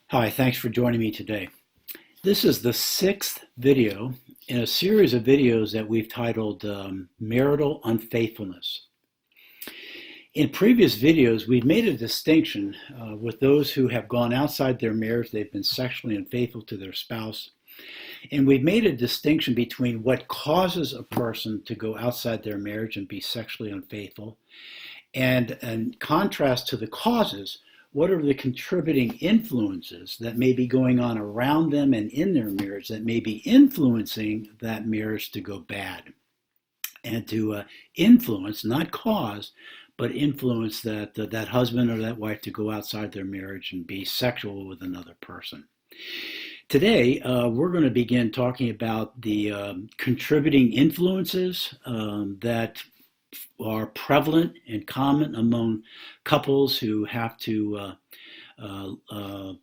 Hi, thanks for joining me today. This is the sixth video in a series of videos that we've titled Marital Unfaithfulness. In previous videos, we've made a distinction with those who have gone outside their marriage, they've been sexually unfaithful to their spouse, and we've made a distinction between what causes a person to go outside their marriage and be sexually unfaithful, and in contrast to the causes, what are the contributing influences that may be going on around them and in their marriage that may be influencing that marriage to go bad and to influence, not cause, but influence that husband or that wife to go outside their marriage and be sexual with another person. Today, we're going to begin talking about the contributing influences that are prevalent and common among couples who have to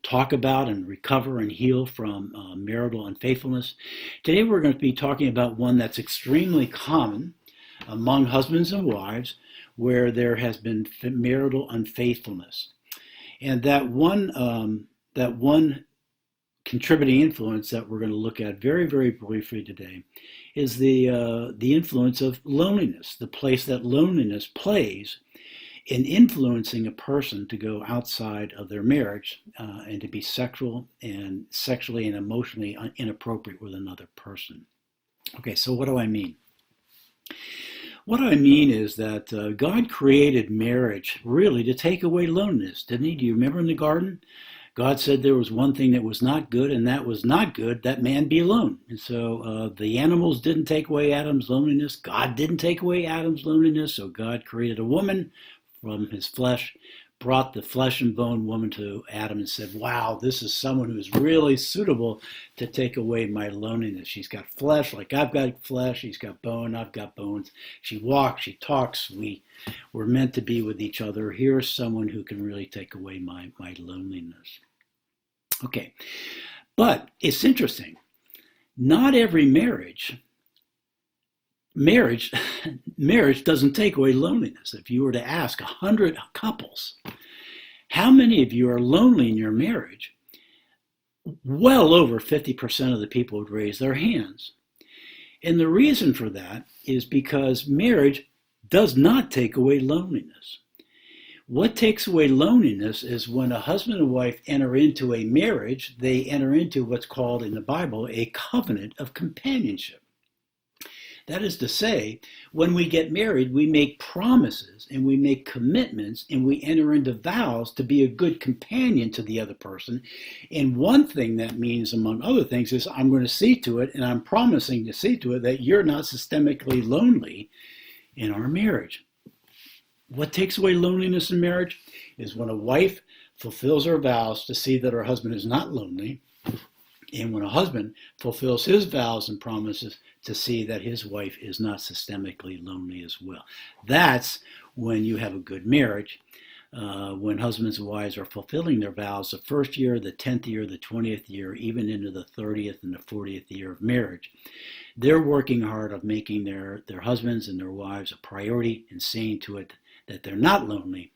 talk about and recover and heal from marital unfaithfulness. Today we're going to be talking about one that's extremely common among husbands and wives where there has been marital unfaithfulness. And that one contributing influence that we're going to look at very, very briefly today is the influence of loneliness, the place that loneliness plays in influencing a person to go outside of their marriage and to be sexually and emotionally inappropriate with another person. Okay, so what do I mean? What I mean is that God created marriage really to take away loneliness, didn't he? Do you remember in the garden? God said there was one thing that was not good, and that was not good, that man be alone. And so the animals didn't take away Adam's loneliness. God didn't take away Adam's loneliness. So God created a woman from his flesh, brought the flesh and bone woman to Adam and said, wow, this is someone who's really suitable to take away my loneliness. She's got flesh like I've got flesh. She's got bone, I've got bones. She walks, she talks. We're meant to be with each other. Here's someone who can really take away my loneliness. Okay, but it's interesting. Not every marriage doesn't take away loneliness. If you were to ask 100 couples, how many of you are lonely in your marriage? Well over 50% of the people would raise their hands. And the reason for that is because marriage does not take away loneliness. What takes away loneliness is when a husband and wife enter into a marriage, they enter into what's called in the Bible a covenant of companionship. That is to say, when we get married, we make promises and we make commitments and we enter into vows to be a good companion to the other person. And one thing that means, among other things, is I'm going to see to it, and I'm promising to see to it, that you're not systemically lonely in our marriage. What takes away loneliness in marriage is when a wife fulfills her vows to see that her husband is not lonely, and when a husband fulfills his vows and promises to see that his wife is not systemically lonely as well. That's when you have a good marriage, when husbands and wives are fulfilling their vows the first year, the 10th year, the 20th year, even into the 30th and the 40th year of marriage. They're working hard of making their husbands and their wives a priority and seeing to it that they're not lonely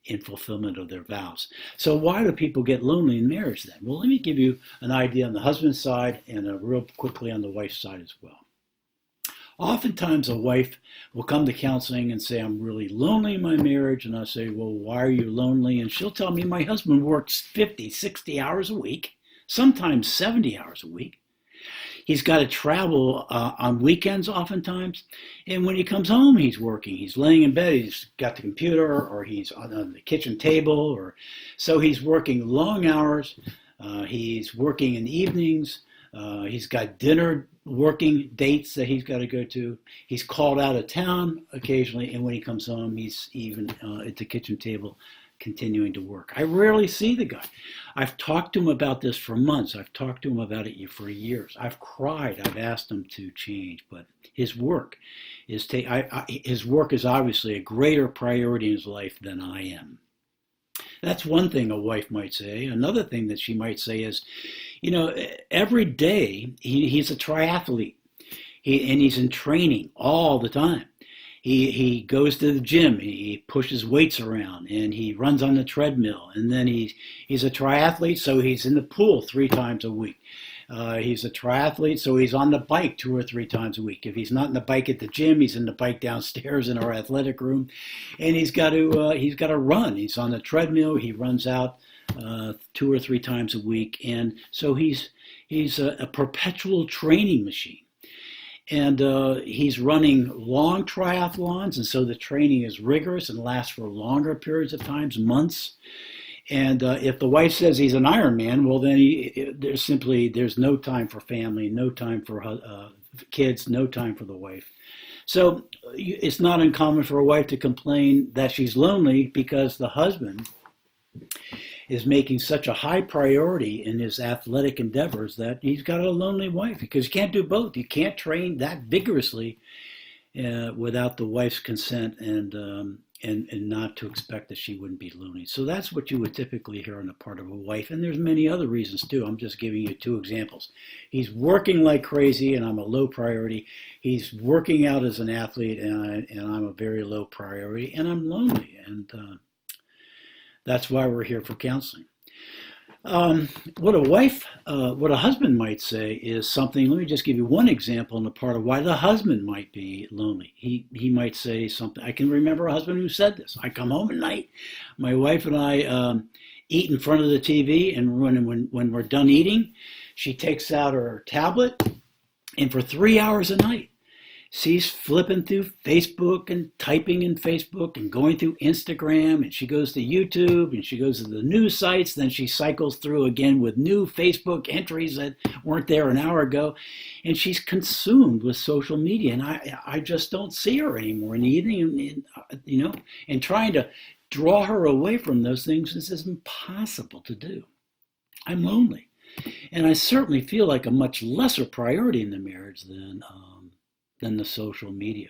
in fulfillment of their vows. So why do people get lonely in marriage then? Well, let me give you an idea on the husband's side and real quickly on the wife's side as well. Oftentimes a wife will come to counseling and say, I'm really lonely in my marriage. And I say, well, why are you lonely? And she'll tell me, my husband works 50, 60 hours a week, sometimes 70 hours a week. He's got to travel on weekends oftentimes. And when he comes home, he's working. He's laying in bed. He's got the computer or he's on the kitchen table. So he's working long hours. He's working in the evenings. He's got dinner working dates that he's got to go to. He's called out of town occasionally. And when he comes home, he's even at the kitchen table continuing to work. I rarely see the guy. I've talked to him about this for months. I've talked to him about it for years. I've cried. I've asked him to change, but his work is obviously a greater priority in his life than I am. That's one thing a wife might say. Another thing that she might say is, every day he's a triathlete. And he's in training all the time. he goes to the gym, he pushes weights around, and he runs on the treadmill, and then he's a triathlete, so he's in the pool 3 times a week. He's a triathlete, so he's on the bike 2 or 3 times a week. If he's not in the bike at the gym, he's in the bike downstairs in our athletic room, and he's got to run. He's on the treadmill. He runs out 2 or 3 times a week, and so he's a perpetual training machine. And he's running long triathlons, and so the training is rigorous and lasts for longer periods of times, months. And if the wife says he's an Ironman, well, then there's no time for family, no time for kids, no time for the wife. So it's not uncommon for a wife to complain that she's lonely because the husband is making such a high priority in his athletic endeavors that he's got a lonely wife, because you can't do both. You can't train that vigorously without the wife's consent and not to expect that she wouldn't be lonely. So that's what you would typically hear on the part of a wife. And there's many other reasons too. I'm just giving you 2 examples. He's working like crazy and I'm a low priority. He's working out as an athlete and I'm a very low priority and I'm lonely. And that's why we're here for counseling. What a husband might say is something. Let me just give you one example on the part of why the husband might be lonely. He might say something. I can remember a husband who said this. I come home at night, my wife and I eat in front of the TV, and when we're done eating, she takes out her tablet, and for 3 hours a night, she's flipping through Facebook and typing in Facebook and going through Instagram, and she goes to YouTube and she goes to the news sites. Then she cycles through again with new Facebook entries that weren't there an hour ago. And she's consumed with social media. And I just don't see her anymore in the evening, and trying to draw her away from those things is impossible to do. I'm lonely. And I certainly feel like a much lesser priority in the marriage than the social media.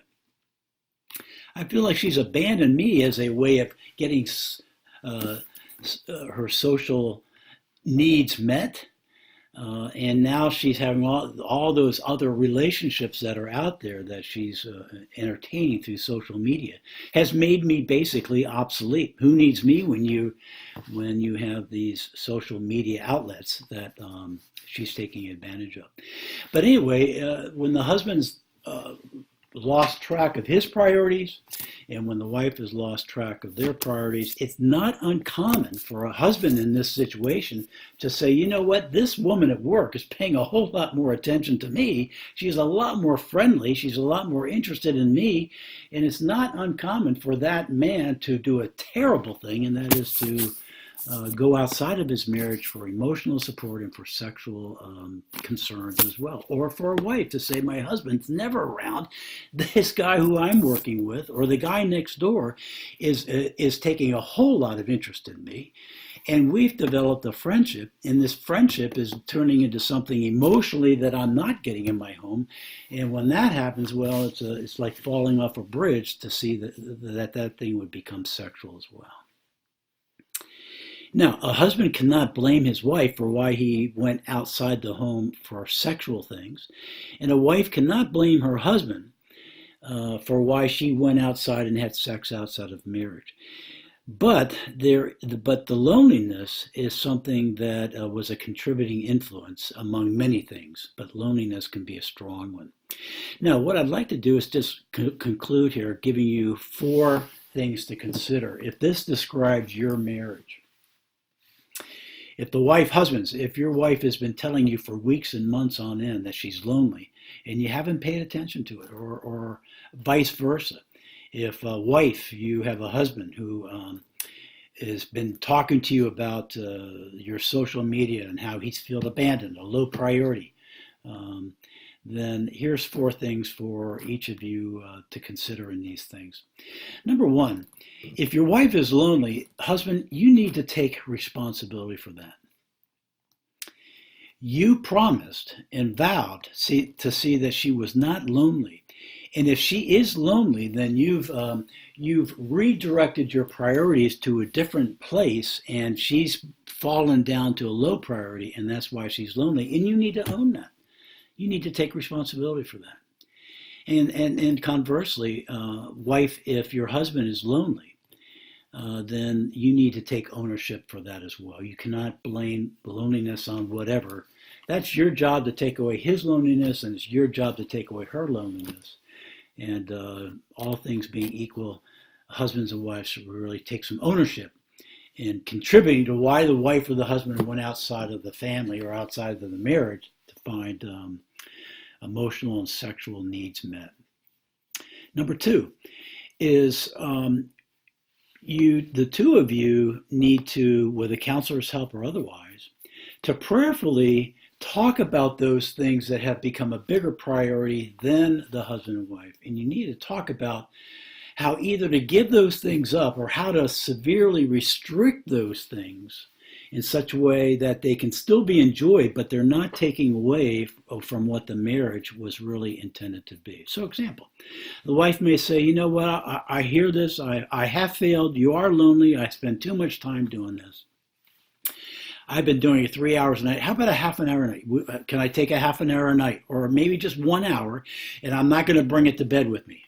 I feel like she's abandoned me as a way of getting her social needs met. And now she's having all those other relationships that are out there that she's entertaining through social media. Has made me basically obsolete. Who needs me when you have these social media outlets that she's taking advantage of? But anyway, when the husband's lost track of his priorities, and when the wife has lost track of their priorities, it's not uncommon for a husband in this situation to say, you know what, this woman at work is paying a whole lot more attention to me. She's a lot more friendly. She's a lot more interested in me. And it's not uncommon for that man to do a terrible thing, and that is to go outside of his marriage for emotional support and for sexual concerns as well. Or for a wife to say, my husband's never around. This guy who I'm working with or the guy next door is taking a whole lot of interest in me. And we've developed a friendship, and this friendship is turning into something emotionally that I'm not getting in my home. And when that happens, well, it's like falling off a bridge to see that thing would become sexual as well. Now, a husband cannot blame his wife for why he went outside the home for sexual things, and a wife cannot blame her husband for why she went outside and had sex outside of marriage. But the loneliness is something that was a contributing influence among many things, but loneliness can be a strong one. Now, what I'd like to do is just conclude here, giving you 4 things to consider if this describes your marriage. If your wife has been telling you for weeks and months on end that she's lonely and you haven't paid attention to it, or vice versa. If a wife, you have a husband who has been talking to you about your social media and how he's felt abandoned, a low priority, then here's 4 things for each of you to consider in these things. Number 1, if your wife is lonely, husband, you need to take responsibility for that. You promised and vowed to see that she was not lonely. And if she is lonely, then you've redirected your priorities to a different place, and she's fallen down to a low priority, and that's why she's lonely. And you need to own that. You need to take responsibility for that. And conversely, wife, if your husband is lonely, then you need to take ownership for that as well. You cannot blame loneliness on whatever. That's your job to take away his loneliness, and it's your job to take away her loneliness. And all things being equal, husbands and wives should really take some ownership in contributing to why the wife or the husband went outside of the family or outside of the marriage to find emotional and sexual needs met. Number two is the two of you need to, with a counselor's help or otherwise, to prayerfully talk about those things that have become a bigger priority than the husband and wife. And you need to talk about how either to give those things up or how to severely restrict those things in such a way that they can still be enjoyed, but they're not taking away from what the marriage was really intended to be. So, example, the wife may say, you know what, I hear this, I have failed, you are lonely, I spend too much time doing this. I've been doing it 3 hours a night. How about a half an hour a night? Can I take a half an hour a night, or maybe just 1 hour, and I'm not going to bring it to bed with me?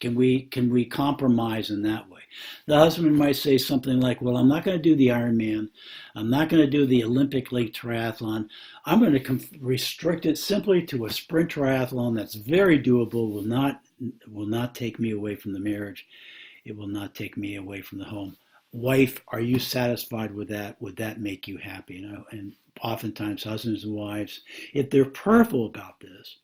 Can we compromise in that way? The husband might say something like, well, I'm not going to do the Ironman. I'm not going to do the Olympic Lake triathlon. I'm going to restrict it simply to a sprint triathlon that's very doable, will not take me away from the marriage. It will not take me away from the home. Wife, are you satisfied with that? Would that make you happy? You know, and oftentimes husbands and wives, if they're prayerful about this,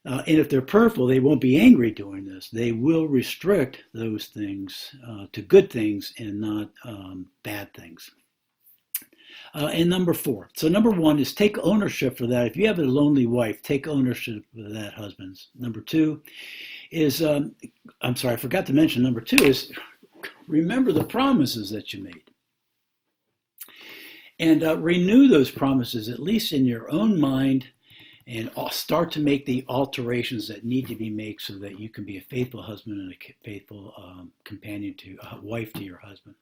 and if they're prayerful, they won't be angry doing this. They will restrict those things to good things and not bad things. And number four. So number one is take ownership for that. If you have a lonely wife, take ownership for that, husbands. Number two is, I forgot to mention, number two is remember the promises that you made. And renew those promises, at least in your own mind, and start to make the alterations that need to be made so that you can be a faithful husband and a faithful companion to wife to your husband.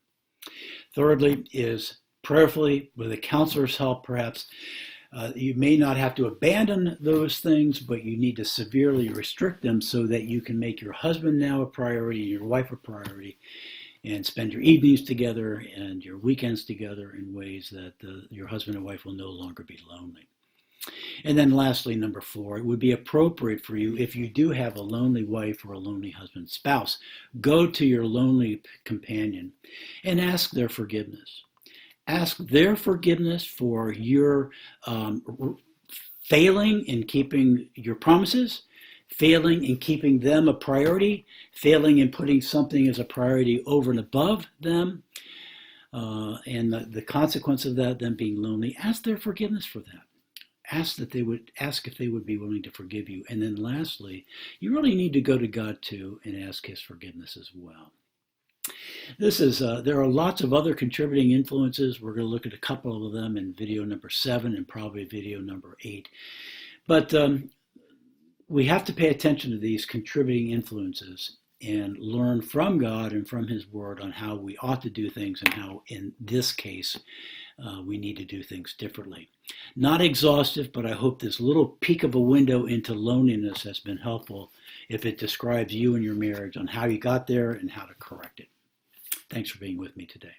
Thirdly is prayerfully, with a counselor's help perhaps, you may not have to abandon those things, but you need to severely restrict them so that you can make your husband now a priority and your wife a priority, and spend your evenings together and your weekends together in ways that your husband and wife will no longer be lonely. And then lastly, number four, it would be appropriate for you, if you do have a lonely wife or a lonely husband, spouse, go to your lonely companion and ask their forgiveness. Ask their forgiveness for your failing in keeping your promises, failing in keeping them a priority, failing in putting something as a priority over and above them, and the consequence of that, them being lonely. Ask their forgiveness for that. Ask if they would be willing to forgive you. And then lastly, you really need to go to God too and ask his forgiveness as well. There are lots of other contributing influences. We're going to look at a couple of them in video number 7 and probably video number 8. But we have to pay attention to these contributing influences and learn from God and from his word on how we ought to do things and how, in this case, we need to do things differently. Not exhaustive, but I hope this little peek of a window into loneliness has been helpful if it describes you and your marriage on how you got there and how to correct it. Thanks for being with me today.